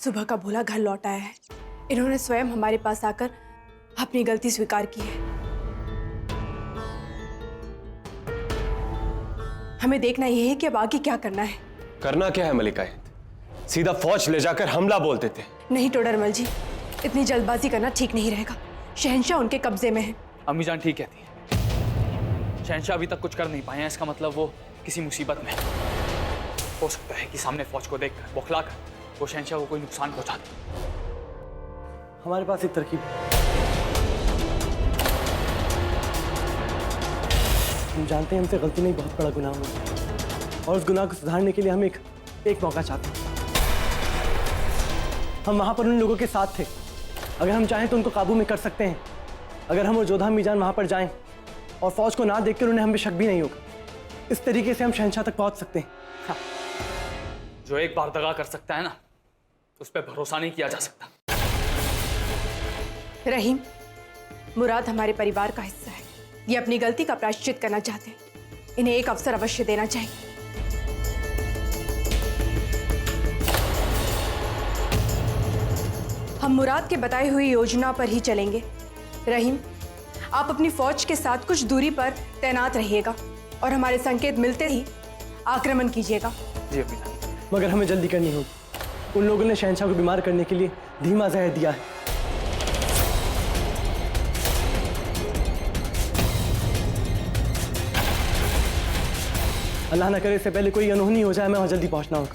सुबह का भोला घर लौट आया है। इन्होंने स्वयं हमारे पास आकर अपनी गलती स्वीकार की है। हमें देखना यह है कि अब आगे क्या करना है। करना क्या है मलिका हिंद? सीधा फौज ले जाकर हमला बोल देते। नहीं टोडरमल जी, इतनी जल्दबाजी करना ठीक नहीं रहेगा। शहंशाह उनके कब्जे में है। अम्मी जान ठीक कहती है। शहंशाह अभी तक कुछ कर नहीं पाए हैं, इसका मतलब वो किसी मुसीबत में है। हो सकता है कि सामने फौज को देखकर बौखला कर वो शहंशाह को कोई नुकसान पहुंचा दे। हमारे पास एक तरकीब। हम जानते हैं हमसे गलती नहीं, बहुत बड़ा गुनाह हुआ और उस गुनाह को सुधारने के लिए हम एक मौका चाहते हैं। हम वहां पर उन लोगों के साथ थे, अगर हम चाहें तो उनको काबू में कर सकते हैं। अगर हम और जोधा मीजान वहां पर जाएं और फौज को ना देखकर उन्हें हम पे शक भी नहीं होगा, इस तरीके से हम शहंशाह तक पहुंच सकते हैं। हाँ। जो एक बार दगा कर सकता है ना, उस पर भरोसा नहीं किया जा सकता। रहीम, मुराद हमारे परिवार का हिस्सा है। ये अपनी गलती का प्रायश्चित करना चाहते हैं। इन्हें एक अवसर अवश्य देना चाहिए। हम मुराद के बताई हुई योजना पर ही चलेंगे। रहीम, आप अपनी फौज के साथ कुछ दूरी पर तैनात रहिएगा और हमारे संकेत मिलते ही आक्रमण कीजिएगा। जी अम्मी जान। मगर हमें जल्दी करनी होगी। उन लोगों ने शहंशाह को बीमार करने के लिए धीमा जहर दिया है। अल्लाह न करे इससे पहले कोई अनहोनी हो जाए, मैं वहां जल्दी पहुंचना होगा।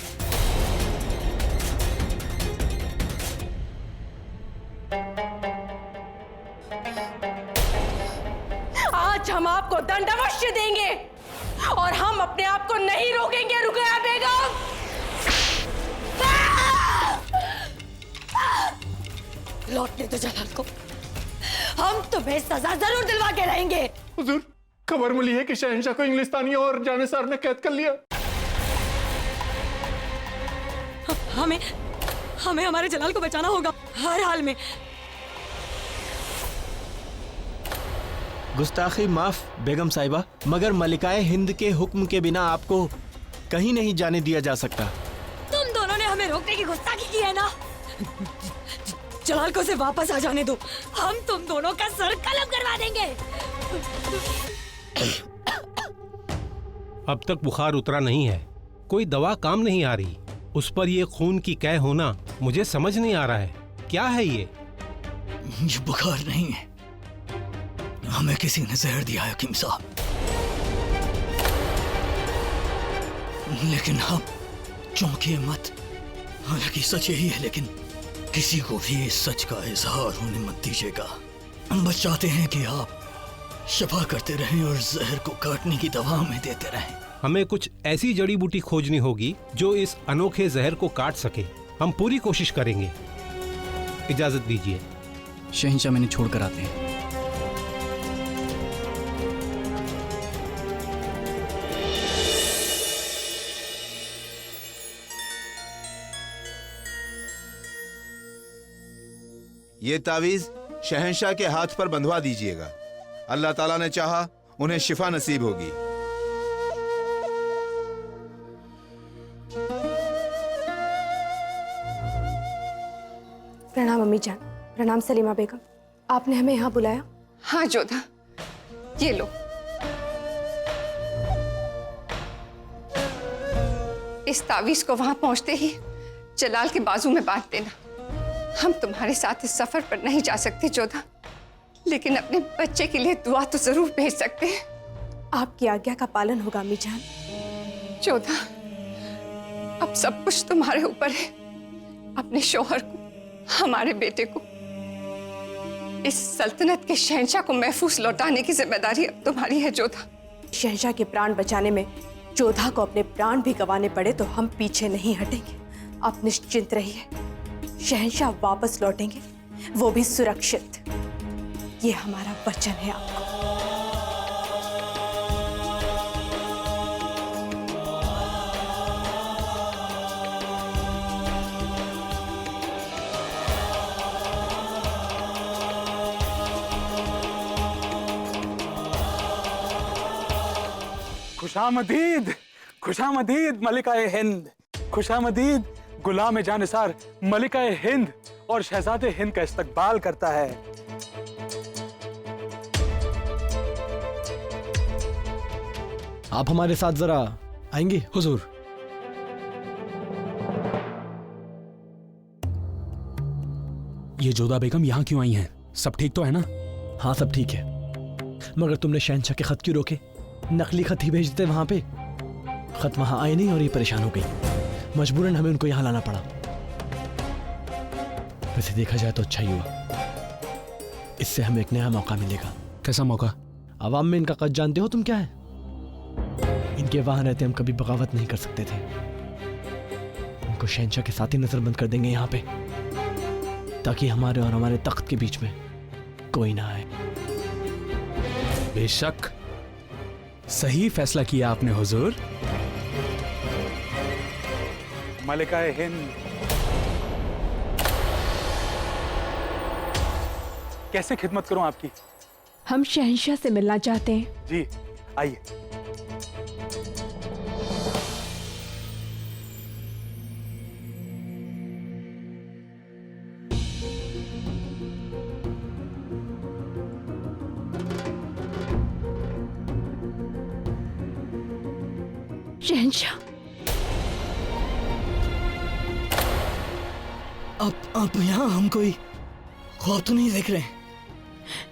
आज हम आपको दंड अवश्य देंगे और हम अपने आप को नहीं रोकेंगे। रुकया बेगम, लौटने दो जलाल को। हम तुम्हें सजा जरूर दिलवा के रहेंगे। हुजूर, खबर मिली है कि शहंशाह को इंग्लिस्तानी और जानिसार ने कैद कर लिया। हमें हमारे जलाल को बचाना होगा हर हाल में। गुस्ताखी माफ बेगम साहिबा, मगर मलिकाए हिंद के हुक्म के बिना आपको कहीं नहीं जाने दिया जा सकता। तुम दोनों ने हमें रोकने की गुस्ताखी की है ना। जलाल को उसे वापस आ जाने दो, हम तुम दोनों का सर कलम करवा देंगे। अब तक बुखार उतरा नहीं है, कोई दवा काम नहीं आ रही। उस पर ये खून की कै होना मुझे समझ नहीं आ रहा है। क्या है ये बुखार नहीं है, हमें किसी ने जहर दिया है हकीम साहब। लेकिन आप चौंकिए मत। हालांकि सच यही है, लेकिन किसी को भी इस सच का इजहार होने मत दीजिएगा। हम बस चाहते हैं कि आप शफा करते रहें और जहर को काटने की दवा हमें देते रहें। हमें कुछ ऐसी जड़ी बूटी खोजनी होगी जो इस अनोखे जहर को काट सके। हम पूरी कोशिश करेंगे। इजाजत दीजिए। शहंशाह मैंने छोड़ कर आते हैं। ये तावीज शहंशाह के हाथ पर बंधवा दीजिएगा। अल्लाह ताला ने चाहा उन्हें शिफा नसीब होगी। प्रणाम अम्मी जान। प्रणाम सलीमा बेगम, आपने हमें यहाँ बुलाया? हाँ जोधा, ये लो। इस तावीज को वहां पहुंचते ही जलाल के बाजू में बांध देना। हम तुम्हारे साथ इस सफर पर नहीं जा सकते जोधा, लेकिन अपने बच्चे के लिए दुआ तो जरूर भेज सकते हैं। आपकी आज्ञा का पालन होगा अम्मी जान। जोधा, अब सब कुछ तुम्हारे ऊपर है। अपने शौहर को, हमारे बेटे को, इस सल्तनत के शहंशाह को महफूज लौटाने की जिम्मेदारी अब तुम्हारी है जोधा। शहंशाह के प्राण बचाने में जोधा को अपने प्राण भी गंवाने पड़े तो हम पीछे नहीं हटेंगे। आप निश्चिंत रहिए, शहंशाह वापस लौटेंगे, वो भी सुरक्षित। ये हमारा वचन है आपको। खुशामदीद, खुशामदीद मलिकाए हिंद, खुशामदीद गुलाम जानिसार मलिका हिंद और शहजादे हिंद का इस्तकबाल करता है। आप हमारे साथ जरा आएंगे हुजूर? ये जोधा बेगम यहाँ क्यों आई हैं? सब ठीक तो है ना? हाँ सब ठीक है, मगर तुमने शहंशाह के खत क्यों रोके? नकली खत ही भेजते वहां पे। खत वहां आए नहीं और ये परेशान हो गई, मजबूरन हमें उनको यहाँ लाना पड़ा। वैसे देखा जाए तो अच्छा ही हुआ, इससे हमें एक नया मौका मिलेगा। कैसा मौका? आवाम में इनका कद जानते हो तुम क्या है? इनके वहां रहते हम कभी बगावत नहीं कर सकते थे। उनको शहंशाह के साथ ही नजरबंद कर देंगे यहाँ पे, ताकि हमारे और हमारे तख्त के बीच में कोई ना आए। बेशक सही फैसला किया आपने हुजूर। मलिका हिंद, कैसे खिदमत करूं आपकी? हम शहंशाह से मिलना चाहते हैं। जी आइए। शहंशाह, आप यहाँ हम कोई ख्वाब तो नहीं देख रहे हैं?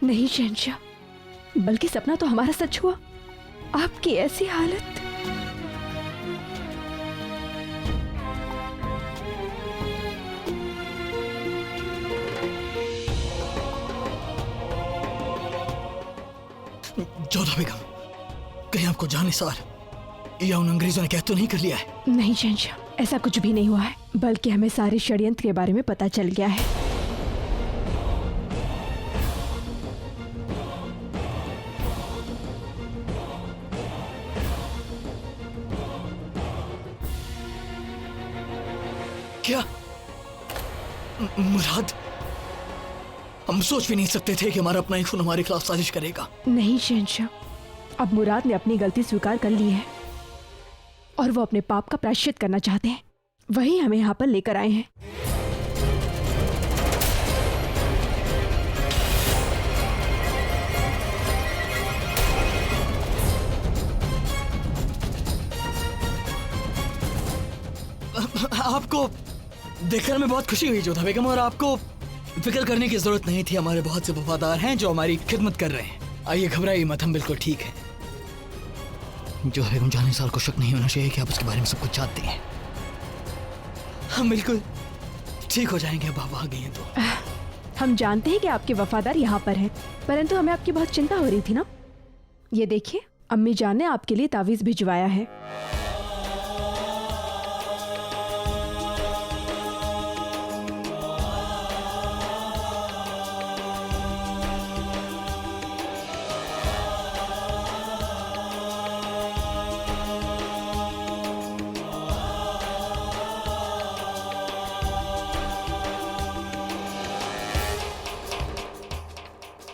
नहीं शहंशाह, बल्कि सपना तो हमारा सच हुआ। आपकी ऐसी हालत। जोधा बेगम, कहीं आपको जानिसार या उन अंग्रेजों ने कैद तो नहीं कर लिया है? नहीं शहंशाह, ऐसा कुछ भी नहीं हुआ है, बल्कि हमें सारे षड्यंत्र के बारे में पता चल गया है। क्या मुराद? हम सोच भी नहीं सकते थे कि हमारा अपना ही खून हमारे खिलाफ साजिश करेगा। नहीं शहंशाह, अब मुराद ने अपनी गलती स्वीकार कर ली है और वो अपने पाप का प्रायश्चित करना चाहते हैं। वही हमें यहाँ पर लेकर आए हैं। आपको देखकर हमें बहुत खुशी हुई जोधा बेगम, और आपको फिक्र करने की जरूरत नहीं थी। हमारे बहुत से वफादार हैं जो हमारी खिदमत कर रहे हैं। आइए घबराइए मत, हम बिल्कुल ठीक हैं। जोधा बेगम, जानिसार को शक नहीं होना चाहिए कि आप उसके बारे में सब कुछ जानती हैं। हम बिल्कुल ठीक हो जाएंगे अब आप आ गई हैं तो। हम जानते हैं कि आपके वफादार यहाँ पर हैं, परंतु हमें आपकी बहुत चिंता हो रही थी ना। ये देखिए, अम्मी जान ने आपके लिए तावीज भिजवाया है।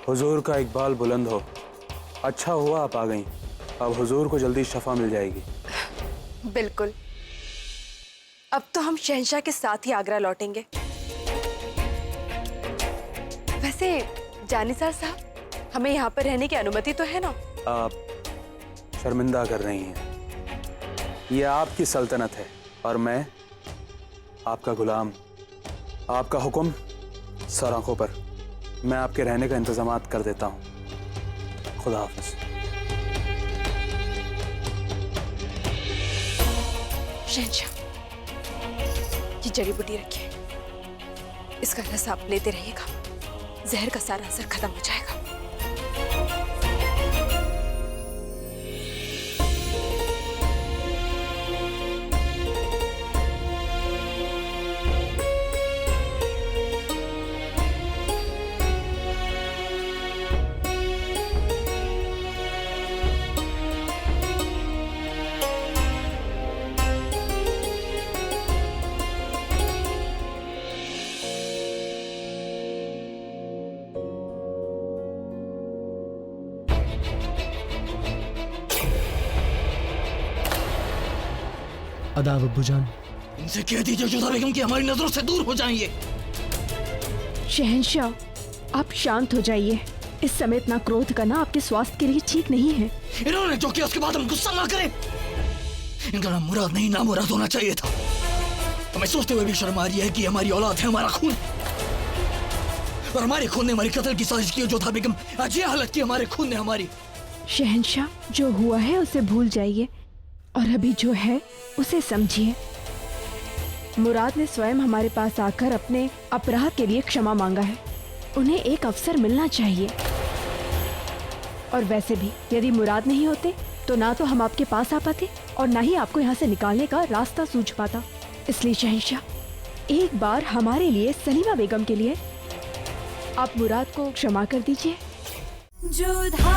हुजूर का इकबाल बुलंद हो। अच्छा हुआ आप आ गईं। अब हुजूर को जल्दी शफा मिल जाएगी। बिल्कुल। अब तो हम शहंशाह के साथ ही आगरा लौटेंगे। वैसे जानिसार साहब, हमें यहाँ पर रहने की अनुमति तो है ना? आप शर्मिंदा कर रही हैं। ये आपकी सल्तनत है और मैं आपका गुलाम। आपका हुक्म सर आंखों पर। मैं आपके रहने का इंतजामात कर देता हूँ। खुदा हाफिज। शहंशाह, ये जड़ी बूटी रखिए, इसका रस आप लेते रहिएगा, जहर का सारा असर खत्म हो जाएगा। अदाब अब्बू जान। इनसे कह दीजिए जोधा बेगम कि हमारी नजरों से दूर हो जाएं ये। शहंशाह, आप शांत हो जाइए। इस समय इतना क्रोध करना आपके स्वास्थ्य के लिए ठीक नहीं है। इन्होंने जो किया उसके बाद हम गुस्सा ना करें। इनका नाम मुराद नहीं नाम मुराद होना चाहिए था। हमें सोचते हुए भी शर्म आ रही है कि हमारी औलाद है, हमारा खून, और हमारे खून ने हमारी कत्ल की साजिश की। जोधा बेगम आज ये हालत की हमारे खून ने हमारी। शहंशाह, जो हुआ है उसे भूल जाइए और अभी जो है उसे समझिए। मुराद ने स्वयं हमारे पास आकर अपने अपराध के लिए क्षमा मांगा है। उन्हें एक अवसर मिलना चाहिए। और वैसे भी यदि मुराद नहीं होते तो ना तो हम आपके पास आ पाते और ना ही आपको यहाँ से निकालने का रास्ता सूझ पाता। इसलिए शहंशाह, एक बार हमारे लिए, सलीमा बेगम के लिए आप मुराद को क्षमा कर दीजिए। जोधा